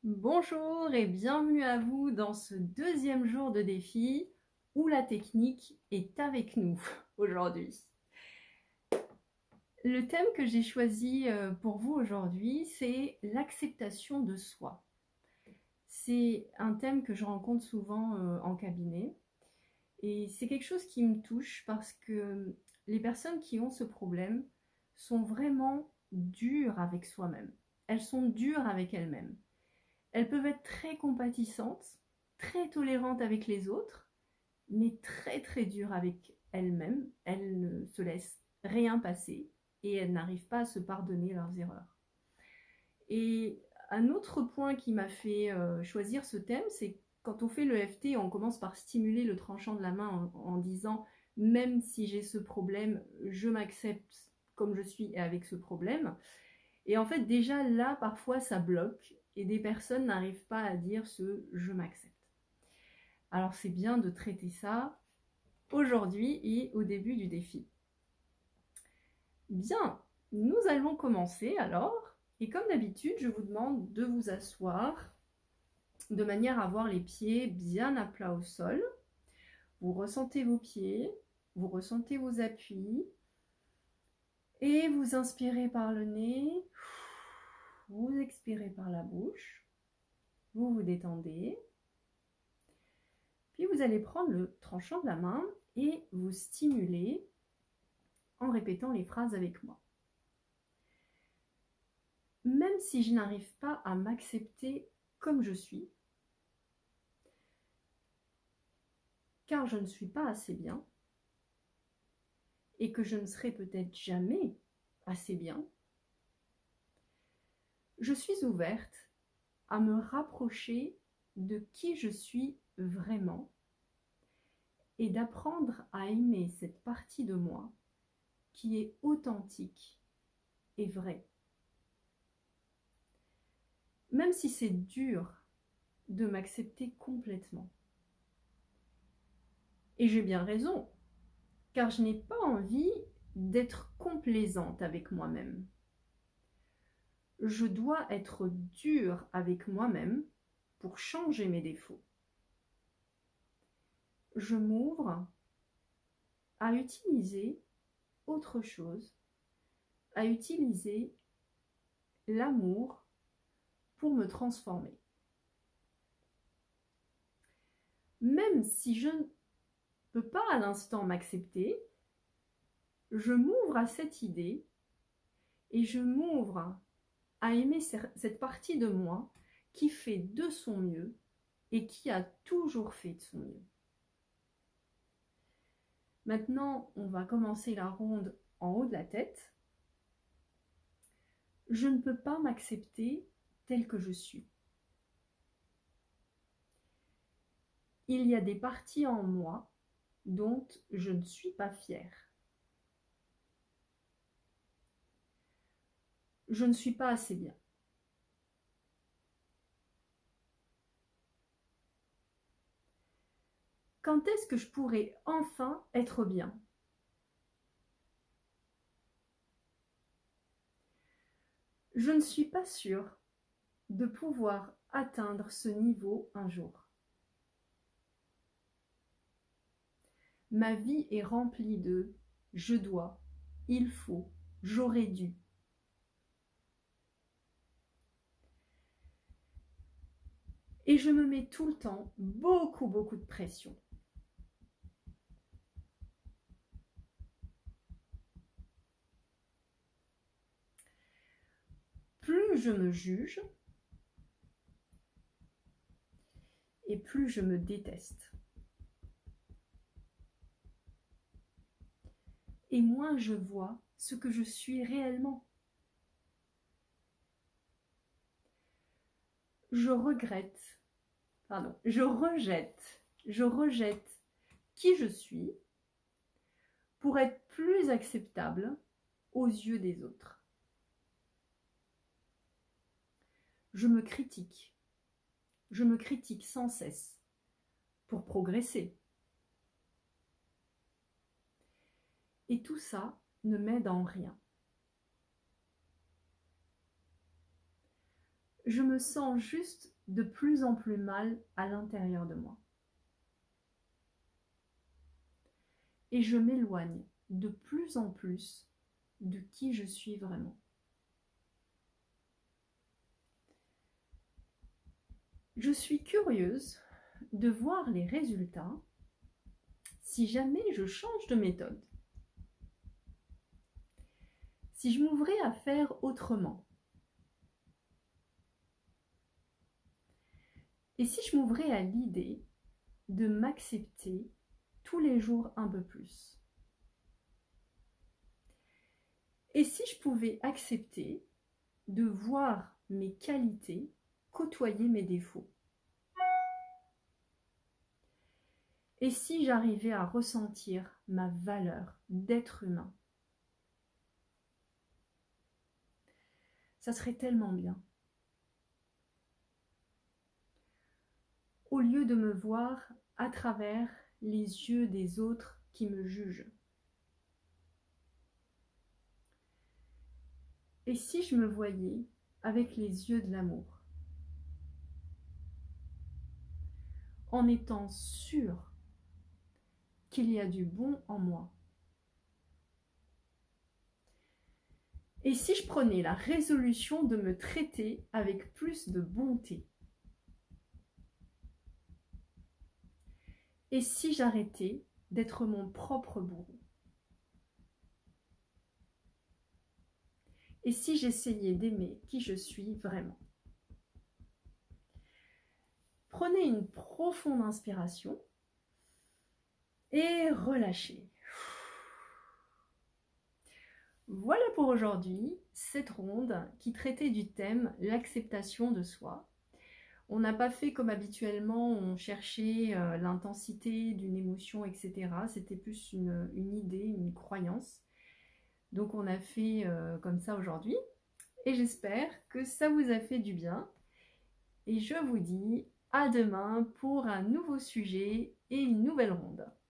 Bonjour et bienvenue à vous dans ce deuxième jour de défi où la technique est avec nous aujourd'hui. Le thème que j'ai choisi pour vous aujourd'hui, c'est l'acceptation de soi. C'est un thème que je rencontre souvent en cabinet et c'est quelque chose qui me touche parce que les personnes qui ont ce problème sont vraiment dures avec soi-même. Elles sont dures avec elles-mêmes. Elles peuvent être très compatissantes, très tolérantes avec les autres, mais très très dures avec elles-mêmes. Elles ne se laissent rien passer et elles n'arrivent pas à se pardonner leurs erreurs. Et un autre point qui m'a fait choisir ce thème, c'est quand on fait l'EFT, on commence par stimuler le tranchant de la main en disant « même si j'ai ce problème, je m'accepte comme je suis et avec ce problème ». Et en fait, déjà là, parfois, ça bloque et des personnes n'arrivent pas à dire ce « je m'accepte ». Alors, c'est bien de traiter ça aujourd'hui et au début du défi. Bien, nous allons commencer alors. Et comme d'habitude, je vous demande de vous asseoir de manière à avoir les pieds bien à plat au sol. Vous ressentez vos pieds, vous ressentez vos appuis. Et vous inspirez par le nez, vous expirez par la bouche. Vous vous détendez. Puis vous allez prendre le tranchant de la main et vous stimuler en répétant les phrases avec moi. Même si je n'arrive pas à m'accepter comme je suis, car je ne suis pas assez bien, et que je ne serai peut-être jamais assez bien, je suis ouverte à me rapprocher de qui je suis vraiment et d'apprendre à aimer cette partie de moi qui est authentique et vraie. Même si c'est dur de m'accepter complètement. Et j'ai bien raison, car je n'ai pas envie d'être complaisante avec moi-même. Je dois être dure avec moi-même pour changer mes défauts. Je m'ouvre à utiliser autre chose, à utiliser l'amour pour me transformer. Même si je ne peux pas à l'instant m'accepter, je m'ouvre à cette idée et je m'ouvre à aimer cette partie de moi qui fait de son mieux et qui a toujours fait de son mieux. Maintenant, on va commencer la ronde en haut de la tête. Je ne peux pas m'accepter tel que je suis. Il y a des parties en moi dont je ne suis pas fière. Je ne suis pas assez bien. Quand est-ce que je pourrais enfin être bien ? Je ne suis pas sûre de pouvoir atteindre ce niveau un jour. Ma vie est remplie de « je dois »,« il faut »,« j'aurais dû ». Et je me mets tout le temps beaucoup de pression. Plus je me juge, et plus je me déteste. Et moins je vois ce que je suis réellement. Je rejette qui je suis pour être plus acceptable aux yeux des autres. Je me critique sans cesse pour progresser. Et tout ça ne m'aide en rien. Je me sens juste de plus en plus mal à l'intérieur de moi. Et je m'éloigne de plus en plus de qui je suis vraiment. Je suis curieuse de voir les résultats si jamais je change de méthode. Si je m'ouvrais à faire autrement. Et si je m'ouvrais à l'idée de m'accepter tous les jours un peu plus. Et si je pouvais accepter de voir mes qualités côtoyer mes défauts. Et si j'arrivais à ressentir ma valeur d'être humain. Ça serait tellement bien. Au lieu de me voir à travers les yeux des autres qui me jugent. Et si je me voyais avec les yeux de l'amour, en étant sûre qu'il y a du bon en moi. Et si je prenais la résolution de me traiter avec plus de bonté? Et si j'arrêtais d'être mon propre bourreau? Et si j'essayais d'aimer qui je suis vraiment? Prenez une profonde inspiration et relâchez. Voilà pour aujourd'hui, cette ronde qui traitait du thème l'acceptation de soi. On n'a pas fait comme habituellement, on cherchait l'intensité d'une émotion, etc. C'était plus une idée, une croyance. Donc on a fait comme ça aujourd'hui. Et j'espère que ça vous a fait du bien. Et je vous dis à demain pour un nouveau sujet et une nouvelle ronde.